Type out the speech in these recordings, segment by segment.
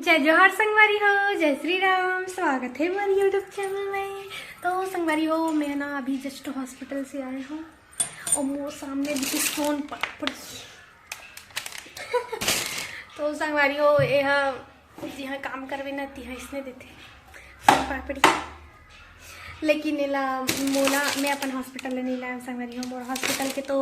जय जोहार संगवारी हो, जय श्री राम। स्वागत है हमारी यूट्यूब चैनल में। तो संगवारी हो, मैं ना अभी जस्ट हॉस्पिटल से आए हूँ और मोर सामने दिखी सोन पापड़ी। तो संगवारी हो, यह काम करवे ना तिहा इसने देते सोन पापड़ी, लेकिन एला मोला मैं अपन हॉस्पिटल नहीं लाया संगवारी हो। मोर हॉस्पिटल के तो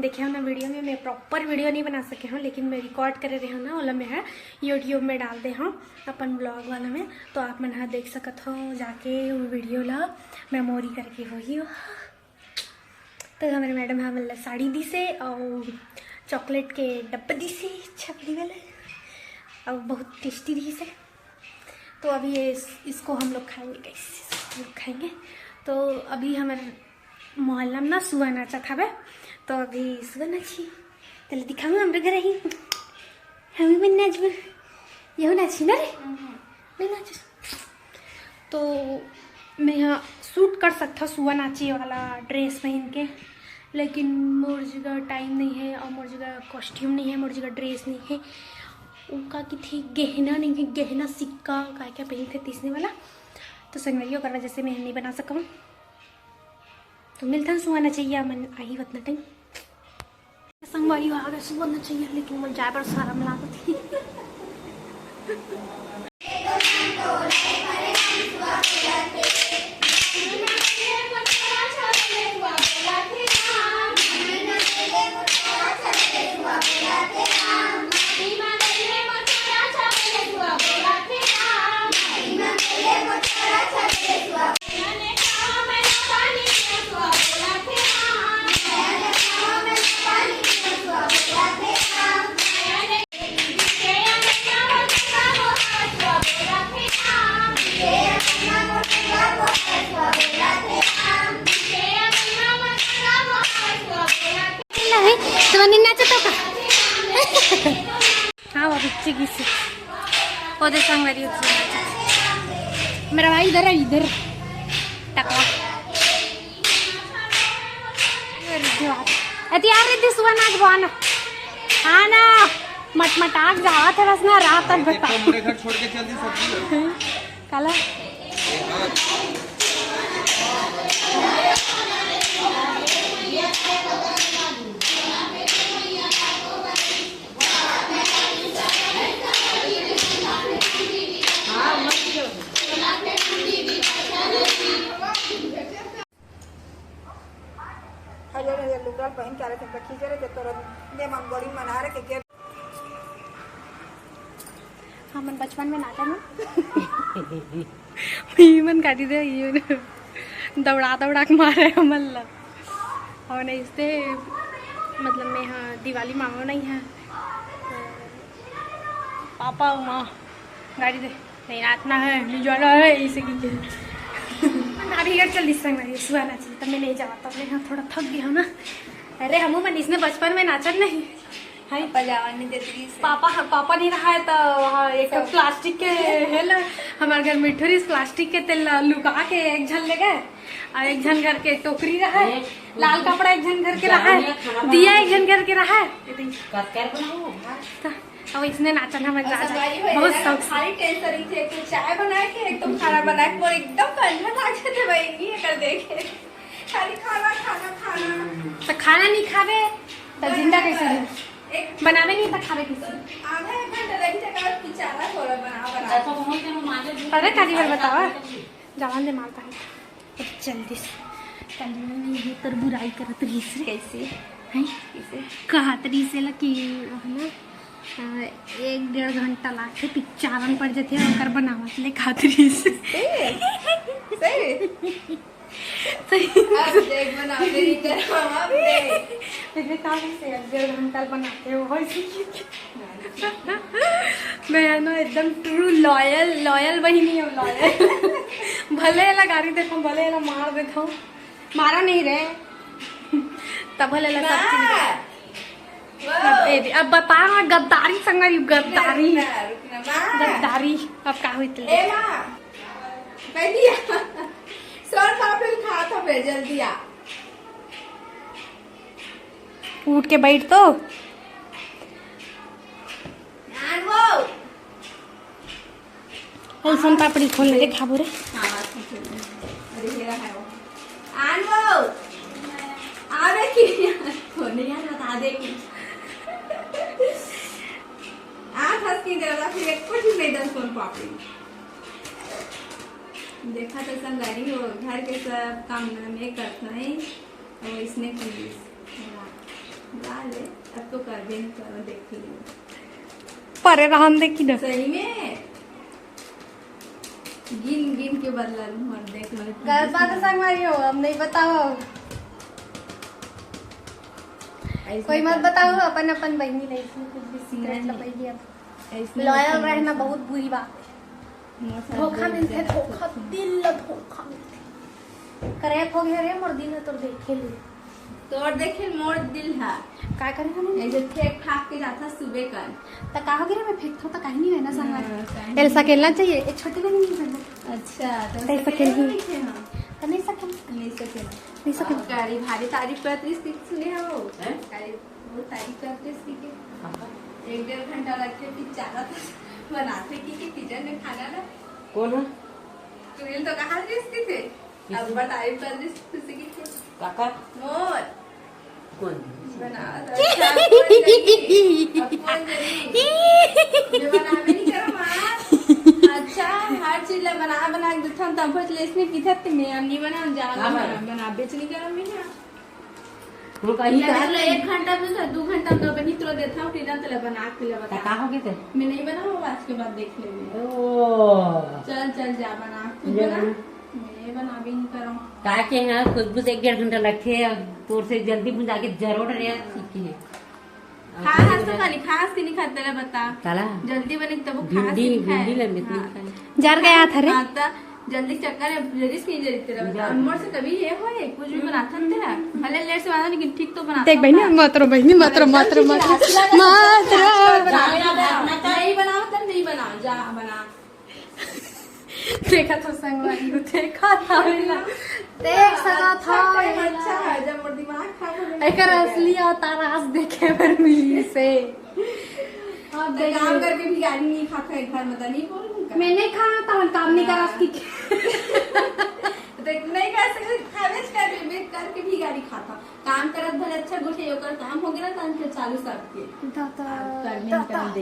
देखे हो ना वीडियो में, मैं प्रॉपर वीडियो नहीं बना सके हूँ, लेकिन मैं रिकॉर्ड करे रही हूँ ना, ओला मैं है यूट्यूब में डाल दे हूँ अपन ब्लॉग वाला में। तो आप मन देख सकत हो जाके वो वीडियो ला मेमोरी करके हो ही। तो हमारे मैडम हाँ मतलब साड़ी दी से और चॉकलेट के डब्बे दी से छपड़ी वाले, और बहुत टेस्टी दी से। तो अभी इसको हम लोग खाएंगे, कैसे खाएंगे। तो अभी हमारे मोहल्ला में ना सुबह नाचा था बे, तो अभी सुबह नाची चल दिखाऊंगा हमारे घर ही हमें भी नाच यही नाची ना रे मैं नाच। तो मैं यहाँ शूट कर सकता सुबह नाची वाला ड्रेस पहन के, लेकिन मोर जगह टाइम नहीं है और मोर जगह कॉस्ट्यूम नहीं है, मोर जगह ड्रेस नहीं है। उनका कि थी गहना नहीं है, गहना सिक्का क्या पहन थे तीसने वाला। तो संगवारी कर वजह से मैं नहीं बना सका हूँ। तो मिलता है सुहाना चाहिए मन आई उतना टाइम संगवारी आगे सुहाना चाहिए, लेकिन मुझे जाए पर शर्म लागत थी। हाँ बच्चे की से ओदे संगवारी मेरा भाई इधर है, इधर टकला यार रिद्धि सुबह नाच बना। हाँ ना मटमटाक जावा था बस ना रात तक बता घर छोड़ के चल दी सब्जी काला बहन क्या रहे खींचे रहे तो ने मंगोड़ी मना रहे के हाँ मन बचपन में नाचा ना मन काटी दे ये दौड़ा के मारे मल्ला और नहीं इससे मतलब मैं हाँ दिवाली मांगो नहीं है पापा माँ गाड़ी दे नहीं नाचना है नहीं जाना है इसे की अभी घर चल दिस संग सुबह नाची तब मैं नहीं जावा तब मैं हाँ थोड़ा थक गया हूँ ना। अरे हम मन इसने बचपन में नाचन नहीं है पजावा नहीं देती पापा नहीं रहा है तो एक प्लास्टिक के है ना हमारे घर मिठोरी प्लास्टिक के तेल लुका के एक झन ले गए और एक झन घर के टोकरी रहा है, लाल कपड़ा एक झन घर के रहा है, दिया एक झन घर के रहा है। अब इसने नाचन हमें बहुत शौक सारी टेंशन थे कि चाय बना के एकदम खाना बना के और एकदम कंधा नाचे थे भाई ये कर देखे खाली खाना खाना खाना। तो खाना नहीं खावे तो जिंदा कैसे रहे, बनावे नहीं तो खावे कैसे। आधा एक घंटा लगी जगह पिचारा थोड़ा बना अरे काली बार बतावा जवान दे मारता है जल्दी से ये तर बुराई करत रही से कैसे है कैसे कहा तरी से लकी ना 1-1.5 घंटा लाके पिक्चारन पड़ जाते हैं और बनावत ले खातरी से देख बनाते ही तरह पहले काफी से 1.5 घंटा बनाते हो मैं ना एकदम ट्रू लॉयल बहिनी हूँ लॉयल भले ला गाड़ी देखो भले ला मार देता हूँ मारा नहीं रहे तब भले ला सब चीज अब बता गद्दारी संग गद्दारी अब का हुई सर पापड़ खा था फिर जल्दी आ उठ के बैठ तो सोन पापड़ी खोलने दे खाबो रे। हाँ अरे हेरा है वो आन वो आवे की खोने यार बता दे की आज हंस की जरा फिर एक कुछ नहीं दस सोन पापड़ी देखा तो संगारी हो घर के सब काम में करता है और इसने पुलिस ले अब तो कर भी नहीं करो देख ली परे रहन दे की सही में गिन गिन के बदला मत देख लो गलत बात है संगवारी हो, अब नहीं बताओ कोई मत बताओ अपन अपन बहनी नहीं कुछ भी सीक्रेट लपेगी अब लॉयल रहना बहुत बुरी बात है। धोखा मिलते धोखा दिल धोखा मिलते करेक्ट हो गया रे मोर दिल तो देखे ले तोड़ देखे मोर दिल है का करे हम ऐसे फेंक फाक के जाता सुबह कर त का हो गया मैं फेंक तो कहीं नहीं है ना संगवारी एल्सा खेलना चाहिए एक छोटी नहीं खेलना अच्छा तो ऐसा खेल ही तो नहीं सके नहीं सके गाड़ी भारी तारीफ करती सुने हो गाड़ी बहुत तारीफ करते सीखे 1-1.5 घंटा लगते फिर चारा बनाते की किचन में खाना ना कौन है तुम तो कहा रिश्ते थे अब बताइए पर रिश्ते की थे काका मोर कौन बना अच्छा नहीं करो मां अच्छा हर चीज ला बना के देता तब ले इसने पीछे ते मैं नहीं बना जा बना बेच नहीं करो मैं ना वो कहीं का ले 1 घंटा में तो 2 घंटा में तो बनी तो देता हूं फिर तो बना के ले बता का हो गए थे मैं नहीं बनाऊंगा आज के बाद देख ले ओ चल जा बना तू बना मैं बना भी नहीं करूं का के है खुद 1-1.5 घंटा लगते है तोर से जल्दी बुझा के जरूर रे सीखी है खास तो खाली खास की नहीं खाते रे बता काला जल्दी बने तब खास भिंडी ही खाए भिंडी लंबी नहीं जार गया था रे हाँ, तो जल्दी चक्कर है जल्दी से नहीं जल्दी तेरा बता अमर से कभी ये हो कुछ भी बनाता है तेरा भले लेट से बना लेकिन ठीक तो बनाता देख बहनी मात्र बहनी मात्र मात्र मात्र नहीं बनाओ तब नहीं बनाओ जा बना देखा तो संगवारी देखा था देख सका था अच्छा है जब मोर दिमाग खराब हो एकर असली अवतार आज देखे पर मिली से अब काम करके भी गाड़ी नहीं खाता है घर में तो नहीं बोलूंगा मैंने खाना था काम नहीं करा की देख नहीं कर सकते खावेज करके भी गाड़ी खाता काम करत भले अच्छा गुठे ओकर काम हो गया ना तो चालू सबके करने कर दे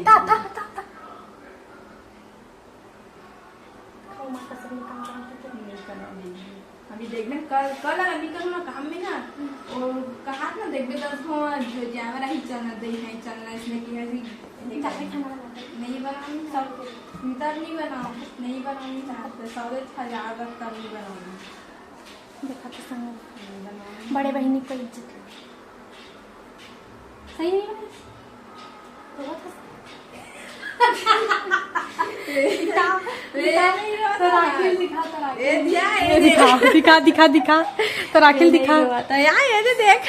अभी देखना कल अभी कल ना काम में ना और कहा ना देख बे दस हो जावरा ही चलना दे है चलना इसमें कि ऐसी नहीं बनाऊंगी सब तब नहीं बनाऊं नहीं बनाऊंगी चाहते 100,000 तक तब नहीं बनाऊंगी देखा तो संग बड़े बहनी को इज्जत सही नहीं दिखा दिखा दिखा तो राखिल दिखा यार देख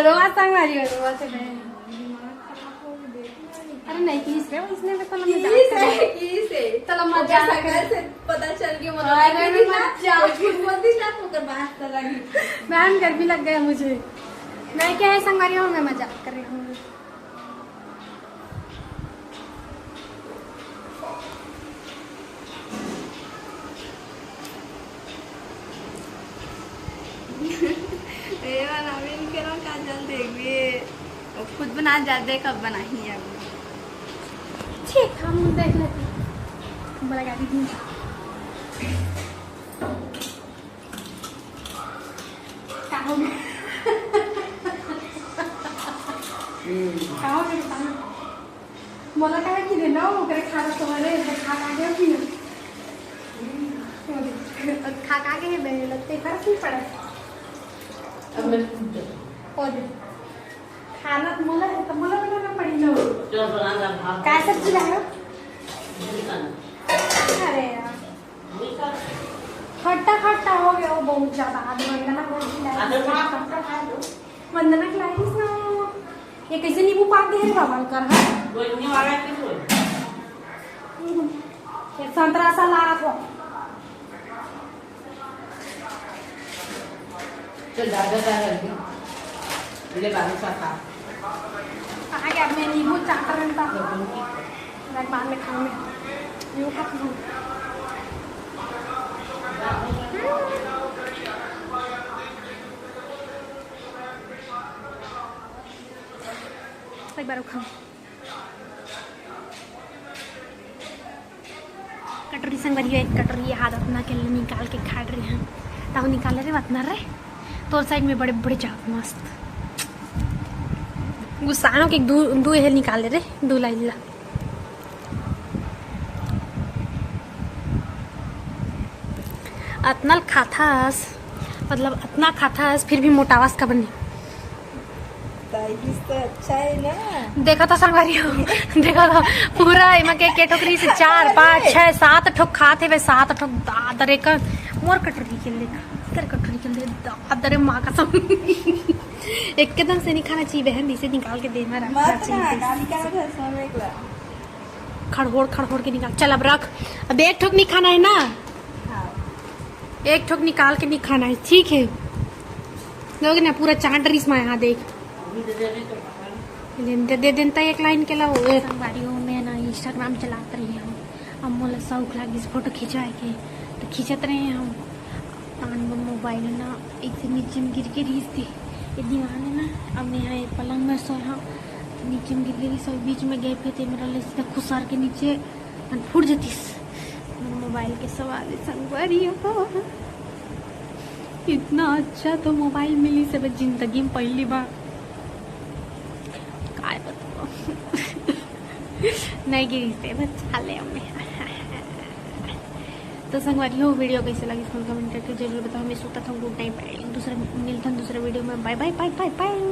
रोआ संग मारी रोआ से अरे नहीं की इसने भी तो मजा से पता चल गया मैम घर भी लग गया मुझे मैं क्या है संगवारी हूँ मैं मजाक कर रही हूँ खुद बना जाते कब बनाई है ठीक हम देख लेते बड़ा गाड़ी दी मला काय की ना वगैरे खाना तुम्हारे खा गया भी खा के लगते फर्क नहीं पड़ा खाना मला है तो मला बनाना पड़ी ना काय सब्जी लाए अरे यार खट्टा खट्टा हो गया वो बहुत ज्यादा वंदना को वंदना खिलाइस ना ये कैसे नींबू पाक दे रे बाबा कर ये संतरा सा ला को चल दादा ले बाबू सा खा कहा गया मैं नींबू चाट रहा था बाद में खाऊंगे यूँ खाती हूँ। एक बार खाऊं। कटोरी संग बड़ी एक कटोरी हाथ अपना के लिए निकाल के खा रही हैं। ताऊ निकाल रहे बात ना रहे तो साइड में बड़े बड़े चाक मस्त गुस्सानों के दो है निकाल रहे दो लाइला अतना खाथास मतलब अतना खाथास फिर भी मोटावास का बनी। तो अच्छा है ना। देखा था संगवारी हो देखा था पूरा इमा के टोकरी से 4 5 6 7 ठोक खाते वे 7 ठोक दादरे का मोर कटोरी के ले कर कटोरी के ले दादरे माँ का सब एकदम से नहीं खाना चाहिए बहन इसे निकाल के देना रखना चाहिए। खड़होड़ के निकाल चल अब रख अब एक ठोक नहीं खाना है ना एक ठोक निकाल के नहीं खाना है ठीक है लोग ना पूरा चाट रिस में यहाँ देख दे देता एक लाइन के लाओ संगवारी हो मैं ना इंस्टाग्राम चलाते रही हम अब मोला शौक लगी फोटो खिंचवाए के तो खींचत रहे हम मोबाइल ना एक नीचे में गिर के रीस थी ये दीवान है ना अब मैं यहाँ पलंग में सोया नीचे में गिर गई सब बीच में गए थे मेरा ले सीधा खुसार के नीचे फूट जाती मोबाइल के सवाल संगवारी हो इतना अच्छा तो मोबाइल मिली सब जिंदगी में पहली बार काय बताओ नहीं गिरी थे बच्चा ले हमें तो संगवारी हो वीडियो कैसे लगी इसमें कमेंट करके जरूर बताओ। मैं सोता था गुड नाइट दूसरे मिलता हूँ दूसरे वीडियो में bye bye bye bye bye.